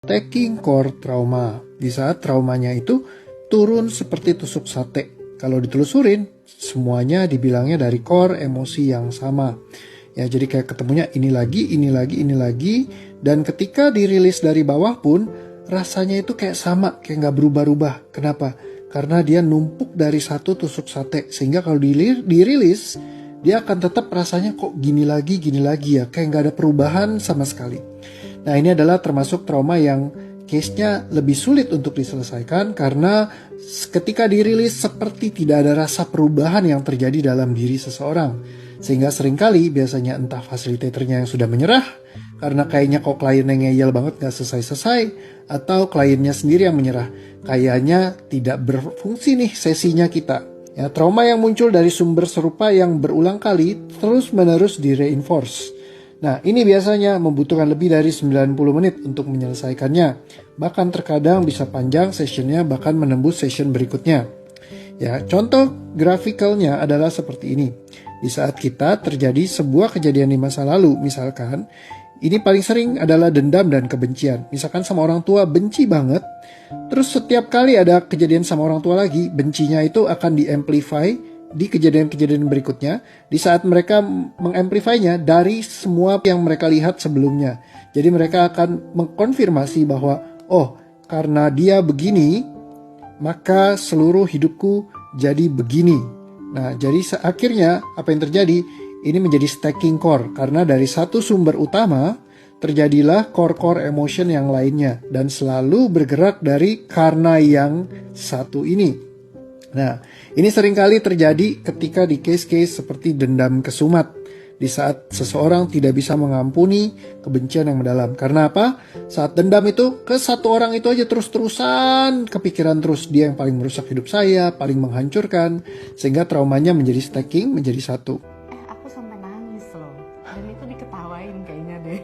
Stacking core trauma. Di saat traumanya itu turun seperti tusuk sate. Kalau ditelusurin, semuanya dibilangnya dari core emosi yang sama. Ya, jadi kayak ketemunya ini lagi, ini lagi, ini lagi. Dan ketika dirilis dari bawah pun, rasanya itu kayak sama, kayak nggak berubah-ubah. Kenapa? Karena dia numpuk dari satu tusuk sate. Sehingga kalau dirilis, dia akan tetap rasanya kok gini lagi ya. Kayak nggak ada perubahan sama sekali. Nah, ini adalah termasuk trauma yang case-nya lebih sulit untuk diselesaikan karena ketika dirilis seperti tidak ada rasa perubahan yang terjadi dalam diri seseorang. Sehingga seringkali biasanya entah fasilitatornya yang sudah menyerah karena kayaknya kok kliennya ngeyel banget gak selesai-selesai, atau kliennya sendiri yang menyerah. Kayaknya tidak berfungsi nih sesinya kita. Ya, trauma yang muncul dari sumber serupa yang berulang kali terus-menerus di-reinforce. Nah, ini biasanya membutuhkan lebih dari 90 menit untuk menyelesaikannya. Bahkan terkadang bisa panjang sessionnya, bahkan menembus session berikutnya. Ya, contoh grafikalnya adalah seperti ini. Di saat kita terjadi sebuah kejadian di masa lalu, misalkan, ini paling sering adalah dendam dan kebencian. Misalkan sama orang tua benci banget, terus setiap kali ada kejadian sama orang tua lagi, bencinya itu akan di-amplify di kejadian-kejadian berikutnya, di saat mereka mengamplify-nya dari semua yang mereka lihat sebelumnya. Jadi mereka akan mengkonfirmasi bahwa, oh, karena dia begini, maka seluruh hidupku jadi begini. Nah, jadi akhirnya apa yang terjadi? Ini menjadi stacking core, karena dari satu sumber utama, terjadilah core-core emotion yang lainnya, dan selalu bergerak dari karena yang satu ini. Nah, ini seringkali terjadi ketika di case-case seperti dendam kesumat. Di saat seseorang tidak bisa mengampuni kebencian yang mendalam. Karena apa? Saat dendam itu ke satu orang itu aja terus-terusan kepikiran terus. Dia yang paling merusak hidup saya, paling menghancurkan. Sehingga traumanya menjadi stacking, menjadi satu. Aku sampai nangis loh. Dan itu diketawain kayaknya deh.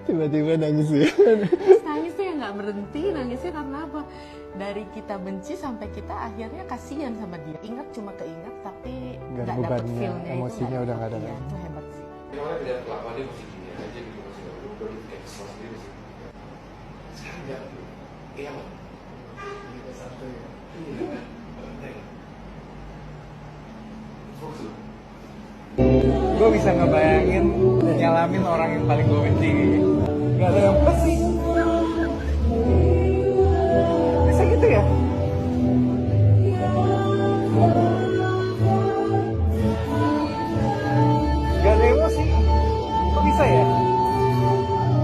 Tiba-tiba nangis ya. Terus nangisnya ya nggak berhenti. Nangisnya karena apa? Dari kita benci sampai kita akhirnya kasihan sama dia. Ingat cuma keingat tapi nggak dapet feel-nya. Emosinya udah nggak ada. Iya, itu hebat sih. Gimana tidak kelapa dia masih gini aja gitu, masih udah kayak kesel sendiri sih. Sekarang nggak, iya mah. Iya satu ya. Iya kan, berentai. Fokus. Gue bisa ngebayangin nyalamin orang yang paling gue benci. Gak ada yang pasti. Bisa gitu ya? Gak ada emosi. Kok bisa ya?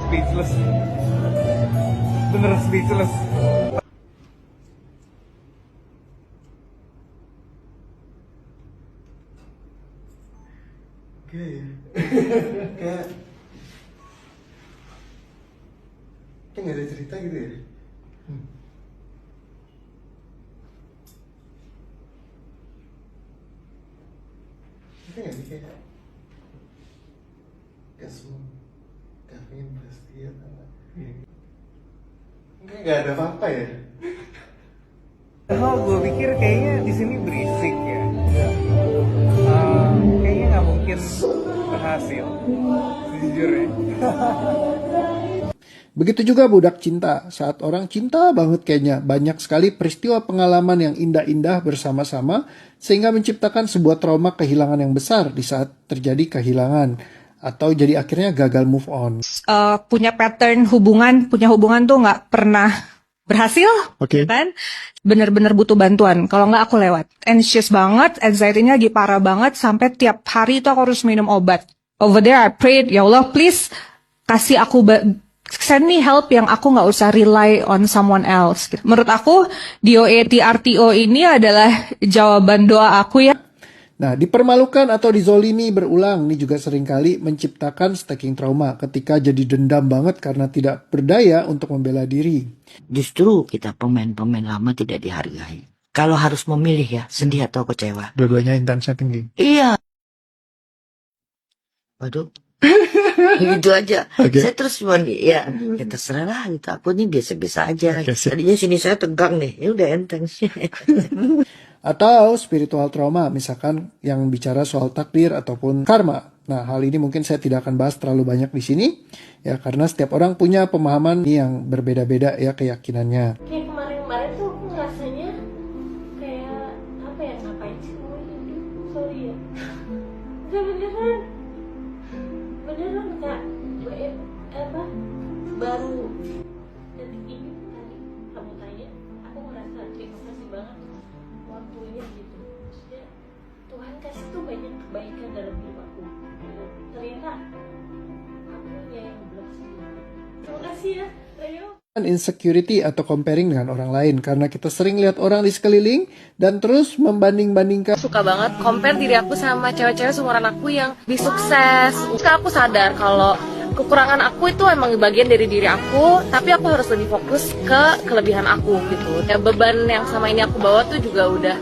Speechless. Bener speechless. Kayak nggak ada cerita gitu ya. Itu nggak sih kayak semua nggak pengen perhatian apa? Nggak ada apa-apa ya. Oh, gue pikir kayaknya di sini berisik ya. Kayaknya nggak mungkin berhasil, sejujurnya. Begitu juga budak cinta. Saat orang cinta banget kayaknya, banyak sekali peristiwa pengalaman yang indah-indah bersama-sama sehingga menciptakan sebuah trauma kehilangan yang besar di saat terjadi kehilangan atau jadi akhirnya gagal move on. Punya pattern hubungan, punya hubungan tuh nggak pernah berhasil, kan? Bener-bener butuh bantuan. Kalau nggak aku lewat. Anxious banget, anxiety-nya lagi parah banget sampai tiap hari itu aku harus minum obat. Over there I prayed, ya Allah please kasih aku send me help yang aku nggak usah rely on someone else. Menurut aku DOATRTO ini adalah jawaban doa aku ya. Nah, dipermalukan atau dizolimi berulang, ini juga seringkali menciptakan stacking trauma ketika jadi dendam banget karena tidak berdaya untuk membela diri. Justru kita pemain-pemain lama tidak dihargai. Kalau harus memilih ya, sedih atau kecewa. Dua-duanya intensinya tinggi. Iya. Waduh. Gitu aja. Saya terus cuma ya terserah lah gitu. Aku nih biasa-biasa aja. Tadinya sini saya tegang nih. Ya udah enteng. Atau spiritual trauma, misalkan yang bicara soal takdir ataupun karma. Nah, hal ini mungkin saya tidak akan bahas terlalu banyak di sini, ya karena setiap orang punya pemahaman yang berbeda-beda ya keyakinannya. Kayak kemarin-kemarin tuh aku ngerasanya kayak apa ya, ngapain sih gue ini? Sorry ya. Gak beneran kak. Apa? Baru detik ini tadi kamu tanya, aku ngerasa terima kasih banget waktunya gitu. Maksudnya Tuhan kasih tuh banyak kebaikan dalam hidup aku. Ternyata akunya yang blessing. Terima kasih ya, Leo. Insecurity atau comparing dengan orang lain karena kita sering lihat orang di sekeliling dan terus membanding-bandingkan. Suka banget compare diri aku sama cewek-cewek seumuran aku yang lebih sukses. Sekarang aku sadar kalau kekurangan aku itu emang bagian dari diri aku, tapi aku harus lebih fokus ke kelebihan aku gitu. Ya, beban yang sama ini aku bawa tuh juga udah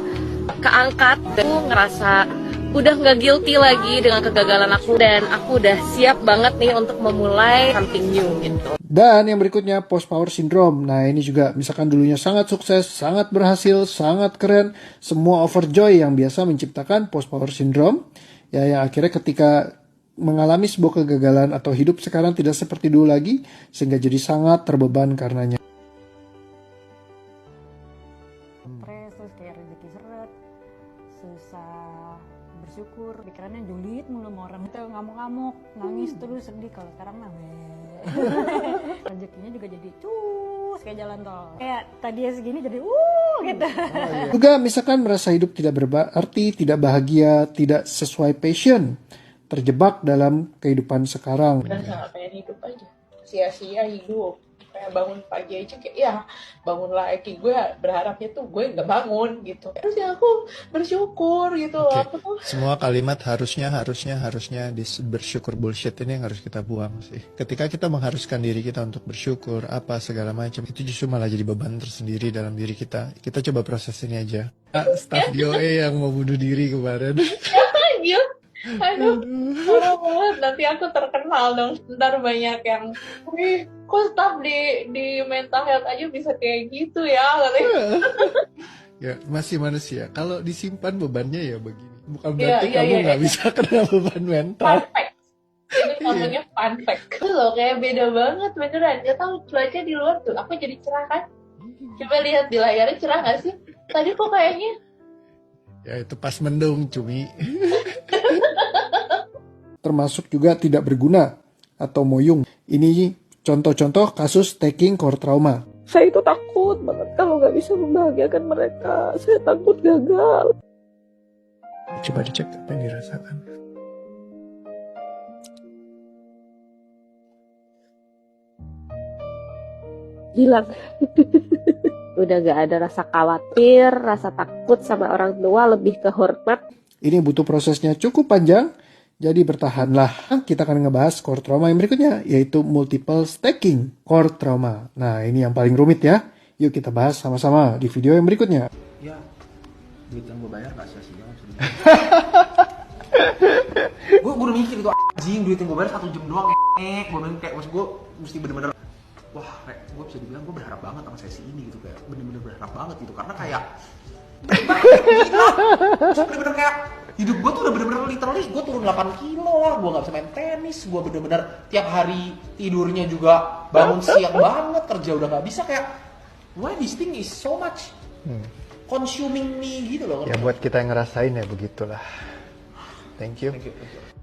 keangkat. Aku ngerasa udah nggak guilty lagi dengan kegagalan aku, dan aku udah siap banget nih untuk memulai something new gitu. Dan yang berikutnya post power syndrome. Nah, ini juga misalkan dulunya sangat sukses, sangat berhasil, sangat keren, semua overjoy yang biasa menciptakan post power syndrome. Ya, yang akhirnya ketika mengalami sebuah kegagalan atau hidup sekarang tidak seperti dulu lagi, sehingga jadi sangat terbeban karenanya. Stres, terus kayak rezeki seret, susah bersyukur, pikirannya julid mulu sama orang itu, ngamuk-ngamuk, nangis terus, sedih. Kalau sekarang mah rezekinya juga jadi cus kayak jalan tol, kayak tadi segini jadi gitu. Juga misalkan merasa hidup tidak berarti, tidak bahagia, tidak sesuai passion, terjebak dalam kehidupan sekarang. Dan sangat pengen hidup aja, sia-sia hidup. Kayak bangun pagi aja kayak ya bangun lagi, gue berharapnya tuh gue nggak bangun gitu. Terus ya aku bersyukur gitu. Okay. Aku tuh semua kalimat harusnya bersyukur bullshit ini yang harus kita buang sih. Ketika kita mengharuskan diri kita untuk bersyukur apa segala macam, itu justru malah jadi beban tersendiri dalam diri kita. Kita coba proses ini aja. Staff DOE yang mau bunuh diri kemarin. ya, aduh, parah banget. Nanti aku terkenal dong. Ntar banyak yang, wih, kok staff di mental health aja bisa kayak gitu ya, katanya. Ya, masih manusia. Kalau disimpan bebannya ya begini. Bukan berarti kamu nggak bisa kena beban mental. Fun fact. Itu namanya fun fact. Itu loh kayak beda banget beneran. Gak tau cuaca di luar tuh, aku jadi cerah kan? Coba lihat di layarnya cerah gak sih? Tadi kok kayaknya. Ya itu pas mendung, cumi. Termasuk juga tidak berguna atau moyung. Ini contoh-contoh kasus taking core trauma. Saya itu takut banget kalau nggak bisa membahagiakan mereka. Saya takut gagal. Coba dicek apa yang dirasakan. Hilang. Udah gak ada rasa khawatir, rasa takut sama orang tua, lebih ke hormat. Ini butuh prosesnya cukup panjang, jadi bertahanlah. Kita akan ngebahas core trauma yang berikutnya, yaitu multiple stacking core trauma. Nah, ini yang paling rumit ya. Yuk kita bahas sama-sama di video yang berikutnya. Ya, duit yang gue bayar gak sia-sia. Gue udah mikir itu anjing, duit yang gue bayar 1 jam doang. Gue bilang kayak, maksud gue mesti bener-bener, wah, kayak gue bisa dibilang gue berharap banget sama sesi ini gitu, kayak bener-bener berharap banget gitu, karena kayak gila, bener-bener kayak hidup gue tuh udah bener-bener literally gue turun 8 kilo lah, gue nggak bisa main tenis, gue bener-bener tiap hari tidurnya juga bangun siang banget, kerja udah nggak bisa, kayak why this thing is so much consuming me gitu loh. Ya buat kita yang ngerasain ya begitulah. Thank you. Thank you.